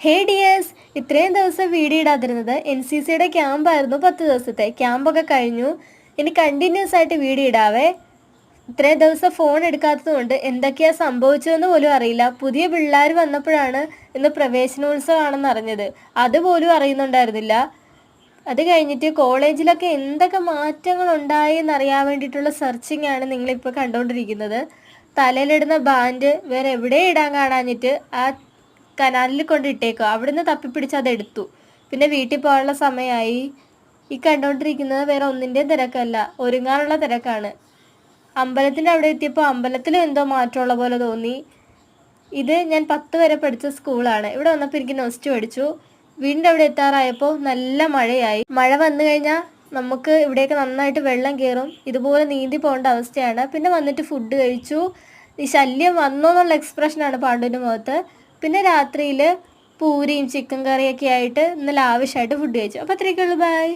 ഹേ dears, ഇത്രയും ദിവസം video ഇടാതിരുന്നത് NCCയുടെ ക്യാമ്പായിരുന്നു. 10 ദിവസത്തെ ക്യാമ്പൊക്കെ കഴിഞ്ഞു. ഇനി കണ്ടിന്യൂസ് ആയിട്ട് വീഡിയോ ഇടാവേ. ഇത്രയും ദിവസം ഫോൺ എടുക്കാത്തതുകൊണ്ട് എന്തൊക്കെയാ സംഭവിച്ചതെന്ന് പോലും അറിയില്ല. പുതിയ പിള്ളേർ വന്നപ്പോഴാണ് ഇന്ന് പ്രവേശനോത്സവമാണെന്ന് അറിഞ്ഞത്. അതുപോലും അറിയുന്നുണ്ടായിരുന്നില്ല. അത് കഴിഞ്ഞിട്ട് കോളേജിലൊക്കെ എന്തൊക്കെ മാറ്റങ്ങൾ ഉണ്ടായി എന്നറിയാൻ വേണ്ടിയിട്ടുള്ള സെർച്ചിങ് ആണ് നിങ്ങളിപ്പോൾ കണ്ടുകൊണ്ടിരിക്കുന്നത്. തലയിലിടുന്ന ബാൻഡ് വേറെ എവിടെ ഇടാൻ കാണാഞ്ഞിട്ട് ആ കനാലിൽ കൊണ്ട് ഇട്ടേക്കുക. അവിടുന്ന് തപ്പിപ്പിടിച്ച് അതെടുത്തു. പിന്നെ വീട്ടിൽ പോകാനുള്ള സമയമായി. ഈ കണ്ടുകൊണ്ടിരിക്കുന്നത് വേറെ ഒന്നിൻ്റെയും തിരക്കല്ല, ഒരുങ്ങാനുള്ള തിരക്കാണ്. അമ്പലത്തിൻ്റെ അവിടെ എത്തിയപ്പോൾ അമ്പലത്തിലും എന്തോ മാറ്റമുള്ള പോലെ തോന്നി. ഇത് ഞാൻ 10 വരെ പഠിച്ച സ്കൂളാണ്. ഇവിടെ വന്നപ്പോൾ എനിക്ക് നൊസ്റ്റു അടിച്ചു. വീടിൻ്റെ അവിടെ എത്താറായപ്പോൾ നല്ല മഴയായി. മഴ വന്നു കഴിഞ്ഞാൽ നമുക്ക് ഇവിടെയൊക്കെ നന്നായിട്ട് വെള്ളം കയറും. ഇതുപോലെ നീന്തി പോകേണ്ട അവസ്ഥയാണ്. പിന്നെ വന്നിട്ട് ഫുഡ് കഴിച്ചു. ഈ ശല്യം വന്നോ എന്നുള്ള എക്സ്പ്രഷനാണ് പാണ്ഡുവിൻ്റെ മുഖത്ത്. പിന്നെ രാത്രിയിൽ പൂരിയും ചിക്കൻ കറിയൊക്കെ ആയിട്ട് ഇന്നലെ ആവശ്യമായിട്ട് ഫുഡ് കഴിച്ചു. അപ്പോൾ അത്രയൊക്കെ ഉള്ളൂ. ബൈ.